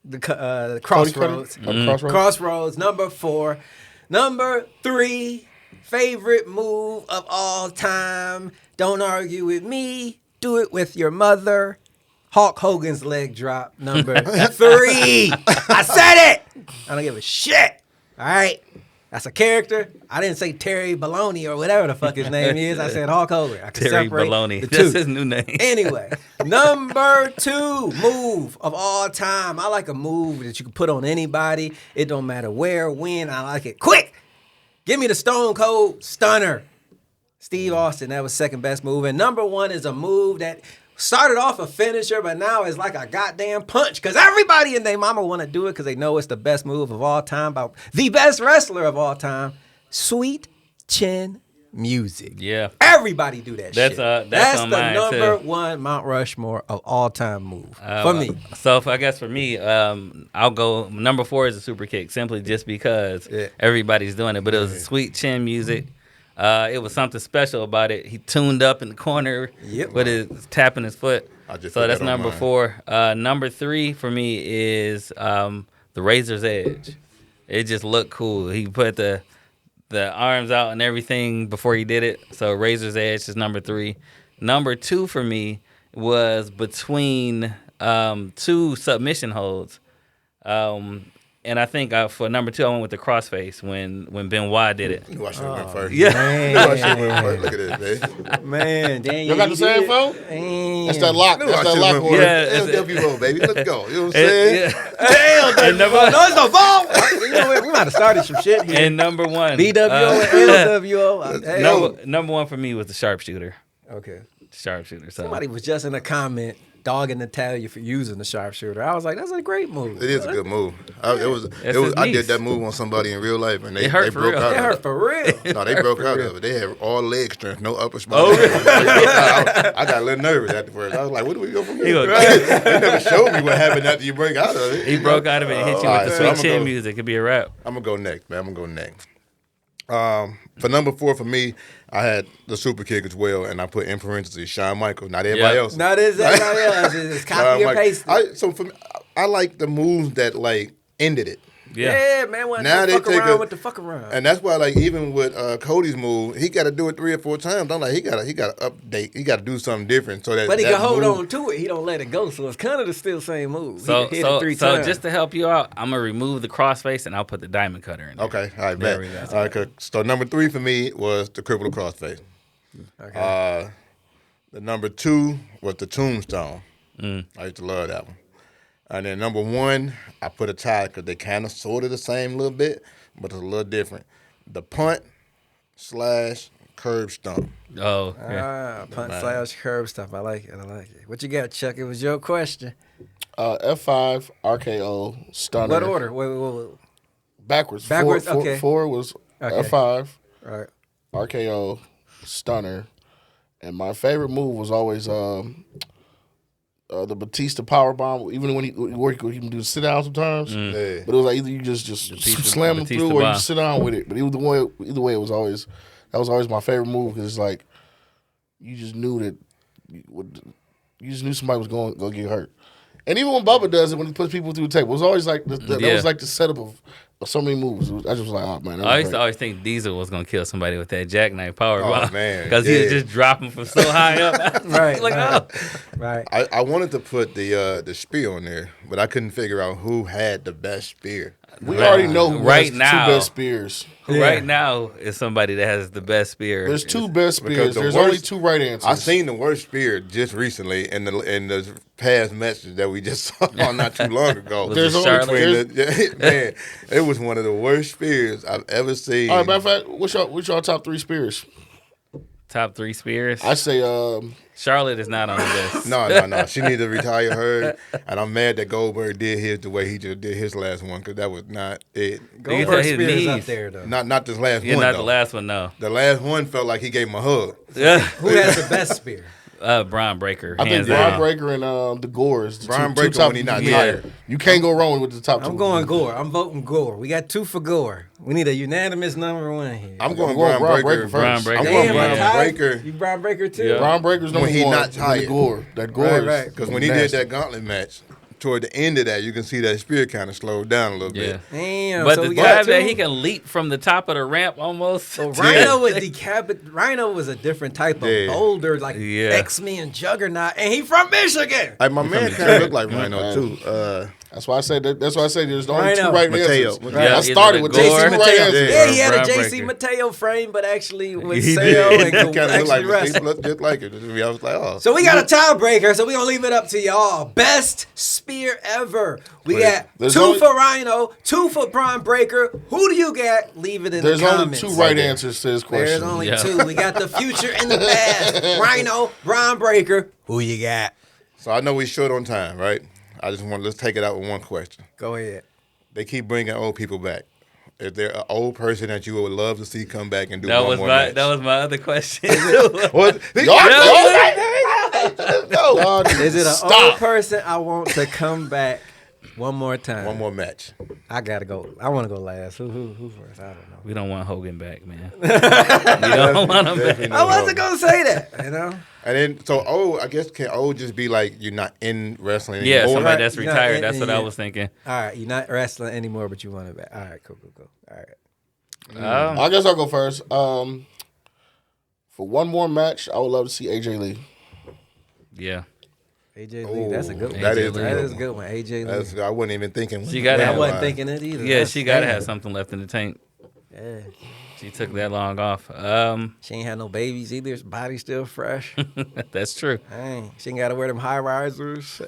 The Crossroads. Crossroads, number 4. Number 3, favorite move of all time. Don't argue with me. Do it with your mother. Hulk Hogan's leg drop, number 3. I said it. I don't give a shit. All right. That's a character. I didn't say Terry Baloney or whatever the fuck his name is. I said Hulk Hogan. I can Terry separate Baloney. the That's two. his new name. Anyway, number 2 move of all time. I like a move that you can put on anybody. It don't matter where, when. I like it quick. Give me the Stone Cold Stunner. Steve Austin, that was second best move. And number 1 is a move that started off a finisher, but now it's like a goddamn punch. Because everybody and their mama want to do it because they know it's the best move of all time by the best wrestler of all time. Sweet chin music. Yeah. Everybody do that shit. That's on the mine, number too. 1 Mount Rushmore of all time move for me. So I guess for me, I'll go number 4 is a super kick, simply just because everybody's doing it. But it was a sweet chin music. It was something special about it. He tuned up in the corner with his tapping his foot. So that's number 4. Number 3 for me is the Razor's Edge. It just looked cool. He put the arms out and everything before he did it. So Razor's Edge is number 3. Number 2 for me was between 2 submission holds. And I think for number 2, I went with the crossface when Benoit did it. You watch that first. Yeah. You watch that first. Look at this, man. Man, Daniel. You got the same phone? That's that lock. That's that lock order. Yeah. LWO, baby. Let's go. You know what I'm saying? And No, it's no ball. You know what? We might have started some shit here. And number 1. BWO and LWO. Hey. Number 1 for me was the sharpshooter. Okay. Sharpshooter. So. Somebody was just in a comment dogging Natalia for using the sharpshooter. I was like, that's a great move. It is a good move. I did that move on somebody in real life, and they hurt for broke real. out. It of hurt for real. No, they broke out of it. They had all leg strength, no upper spine. Oh, really? I got a little nervous at the first. I was like, where do we go from here? They never showed me what happened after you break out of it. He broke out of it and hit you with the sweet chin music. It'd be a wrap. I'm going to go next, man. I'm going to go next. For number 4 for me, I had the super kick as well, and I put in parentheses Shawn Michaels, not everybody else. Not everybody else. It's copy and paste. So for me, I like the moves that like ended it. Yeah, man. Now they fuck take around with the fuck around. And that's why, like, even with Cody's move, he got to do it 3 or 4 times. I'm like, he got to update. He got to do something different so that. But he that can hold move, on to it. He don't let it go. So it's kind of the still same move. So, he hit it 3 times. just to help you out, I'm gonna remove the crossface and I'll put the diamond cutter in there. Okay, all right, There bet. we go. All right, good. So number 3 for me was the cripple crossface. Okay. The number 2 was the tombstone. Mm. I used to love that one. And then number 1, I put a tie because they kind of sort of the same a little bit, but it's a little different. The punt / curb stomp. Oh, yeah. Punt / curb stuff. I like it. What you got, Chuck? It was your question. F5, RKO, stunner. What order? Wait. Backwards. Backwards, Four, okay. 4 was Okay. F5, All right. RKO, stunner. And my favorite move was always the Batista power bomb. Even when he can do sit down sometimes. Yeah. But it was like either you just slam him Batista through or bomb. you sit down with it. But either way, it was always my favorite move because it's like you just knew that you just knew somebody was going to get hurt. And even when Bubba does it, when he puts people through the table, it was always like that was like the setup of so many moves. I just was like, oh man. I used to always think Diesel was gonna kill somebody with that jackknife power bomb. Man, because he would just drop him from so high up. Right. Like, Right. I wanted to put the spear on there, but I couldn't figure out who had the best spear. We already know who Right has the now. two best spears. Who right now is somebody that has the best spear. There's two best Because spears. the There's worst- only two right answers. I seen the worst spear just recently in the past message that we just saw not too long ago. Was it Charlotte? Man, it was one of the worst spears I've ever seen. All right, matter of fact, what's y'all top 3 spears? Top 3 spears. I say Charlotte is not on the list. No. She need to retire her. And I'm mad that Goldberg did his the way he just did his last one because that was not it. tell Goldberg his Spears knees. up there though. Not this last Yeah, one. not though. the last one, no. The last one felt like he gave him a hug. Who has the best spear? Braun Breaker. I think hands Braun down. Breaker and the Gores. The Braun two Breaker top when he not tired. tired. You can't go wrong with the top 2. I'm going Gore. I'm voting Gore. We got 2 for Gore. We need a unanimous number 1 here. I'm going Braun Braun Breaker Breaker. first. Braun I'm Breaker. going Damn, Braun I'm tied. Breaker. You Braun Breaker too? Yeah. Braun Breaker's number When he 1. not tired. The Gore. That Gore Right. Because when he did that gauntlet match, toward the end of that, you can see that spear kind of slowed down a little Yeah. bit. Damn. But so the we time got that 2? he can leap from the top of the ramp almost. So Rhino was Rhino was a different type of Yeah. boulder, like Yeah. X-Men Juggernaut, and he from Michigan. Like my man kind of looked like Rhino too. That's why I said there's only Rhino. 2 right Mateo. answers. Yeah, I either started the with Gore- JC JC right Mateo. answers. Yeah, he had a Braun JC Breaker. Mateo frame, but actually with He Sale did. and He could kind of looked actually like wrestle. he looked just like it. I was like, oh. So we got a tiebreaker, so we're going to leave it up to y'all. Best spear ever. We got There's 2 only- for Rhino, 2 for Braun Breaker. Who do you got? Leave it in There's the only comments. 2 right answers to this question. There's only Yeah. 2. We got the future and the past. Rhino, Braun Breaker. Who you got? So I know we short on time, right? Let's take it out with one question. Go ahead. They keep bringing old people back. Is there an old person that you would love to see come back and do That one was more my match? that was my other question. What? Y'all need Is to it an stop. old person I want to come back one more time? One more match. I gotta go. I want to go last. Who first? I don't know. We don't want Hogan back, man. We don't want him back. I wasn't gonna say that. You know. And then, so I guess can old just be like you're not in wrestling Yeah, anymore? somebody that's No, retired. That's what I yeah. was thinking. All right, you're not wrestling anymore, but you want it back. All right, cool. All right. I guess I'll go first. For one more match, I would love to see AJ Lee. Yeah. AJ Lee, that's a good one. That is That a is a good good one. AJ Lee. That's, I wasn't even thinking. She gotta I have wasn't thinking it either. Yeah, That's she got to damn. have something left in the tank. Yeah. She took that long off. She ain't had no babies either. Her body's still fresh. That's true. Dang. She ain't got to wear them high risers.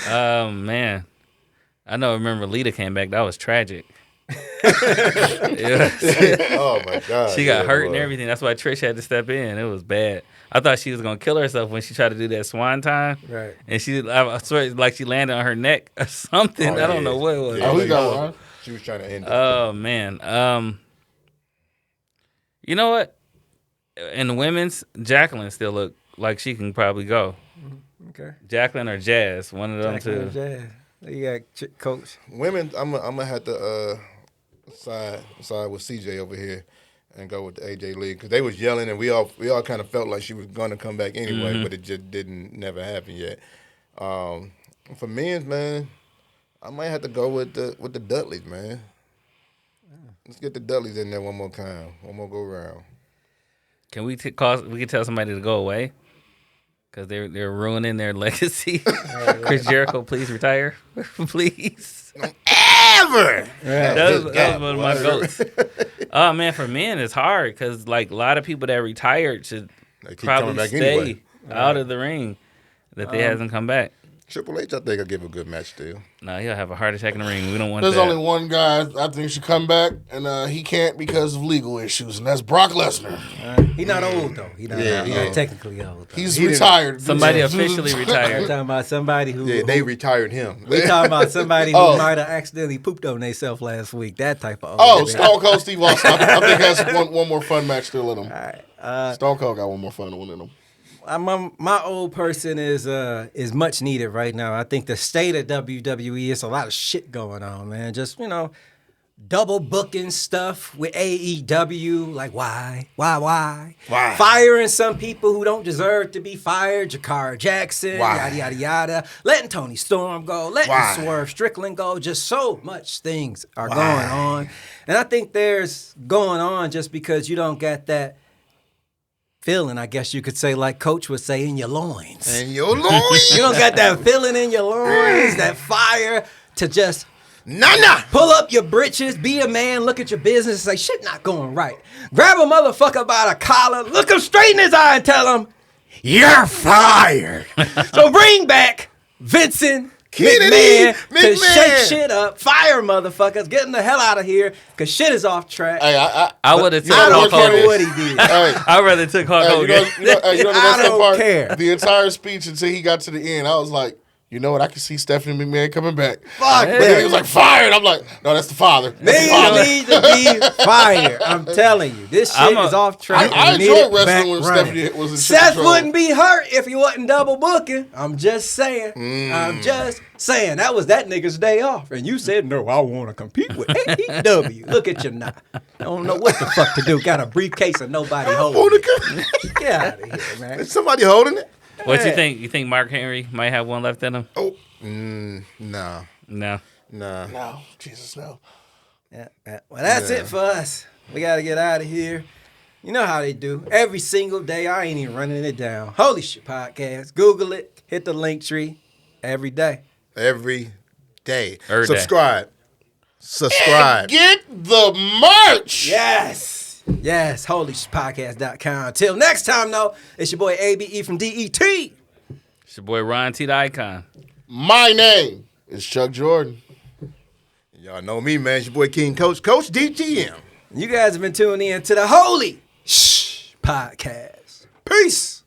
Oh, man. Remember Lita came back. That was tragic. Yeah. Oh my god. She got yeah, hurt boy. and everything. That's why Trish had to step in. It was bad. I thought she was gonna kill herself when she tried to do that swan time. Right. And I swear, it's like she landed on her neck or something. Oh, I don't yeah. know what it was. Yeah, Oh, who got one? She was trying to end it. Oh man. You know what? In the women's, Jacqueline still look like she can probably go. Okay. Jacqueline or Jazz, one of them Jacqueline two. Jazz. You got Coach. Women, I'm gonna have to side with CJ over here and go with the AJ Lee because they was yelling and we all kind of felt like she was gonna come back anyway, but it just never happen yet. For men's, man, I might have to go with the Dudleys, man. Let's get the Dudleys in there one more time, one more go round. Can we we can tell somebody to go away? Because they're ruining their legacy. Chris Jericho, please retire. Please. Ever. That was one of my goats. Oh, man, for men, it's hard because, like, a lot of people that retired should They keep coming probably back stay anyway. out of the ring that they hasn't come back. Triple H, I think, will give a good match still. No, he'll have a heart attack in the ring. We don't want There's that. only one guy I think should come back, and he can't because of legal issues, and that's Brock Lesnar. He not old though. He not technically old. Though. He's retired. Somebody officially I'm retired. talking about somebody who. Yeah, they retired him. We talking about somebody who Oh. might have accidentally pooped on themselves last week. That type of. Oh, old man. Stone Cold Steve Austin. I think has one more fun match still in him. All right. Stone Cold got one more fun one in him. my old person is much needed right now. I think the state of WWE is a lot of shit going on, man. Just, double booking stuff with AEW. Like, why? Why? Firing some people who don't deserve to be fired. Jakara Jackson, Why? yada, yada, yada. Letting Tony Storm go. Letting Why? Swerve Strickland go. Just so much things are going on. And I think there's going on just because you don't get that feeling, I guess you could say, like Coach would say, in your loins. And your loins. You don't got that feeling in your loins, that fire to just Nah. pull up your britches, be a man, look at your business, and say, shit not going right. Grab a motherfucker by the collar, look him straight in his eye and tell him, you're fired. So bring back Vincent McMahon to shake shit up, fire motherfuckers, get him the hell out of here, because shit is off track. Hey, I would have took I Hulk don't care Hogan. what he did. Hey, I'd rather took Hulk hey, Hogan. you know the I best don't part? care. The entire speech until he got to the end, I was like, you know what? I can see Stephanie McMahon coming back. Fuck But then he was like, fired. I'm like, no, that's the father. That's the father. Niggas need to be fired. I'm telling you, this shit is off track. I We need enjoyed it back wrestling when running. Stephanie was in Seth control. wouldn't be hurt if he wasn't double booking. I'm just saying. I'm just saying. That was that nigga's day off. And you said, no, I want to compete with AEW. Look at you now. I don't know what the fuck to do. Got a briefcase and nobody holding it. Get out of here, man. Is somebody holding it? What you think? You think Mark Henry might have one left in him? Oh, no. No. No, Jesus, no. Yeah. Well, that's it for us. We got to get out of here. You know how they do. Every single day, I ain't even running it down. Holy Shhh Podcast. Google it. Hit the link tree. Every day. Every day. Every day. Subscribe. Get the merch. Yes. Yes. HolyShhPodcast.com. Till next time, though, it's your boy ABE from DET. It's your boy Ron T. the Icon. My name is Chuck Jordan. Y'all know me, man. It's your boy King Coach DTM. You guys have been tuning in to the Holy Shhh Podcast. Peace.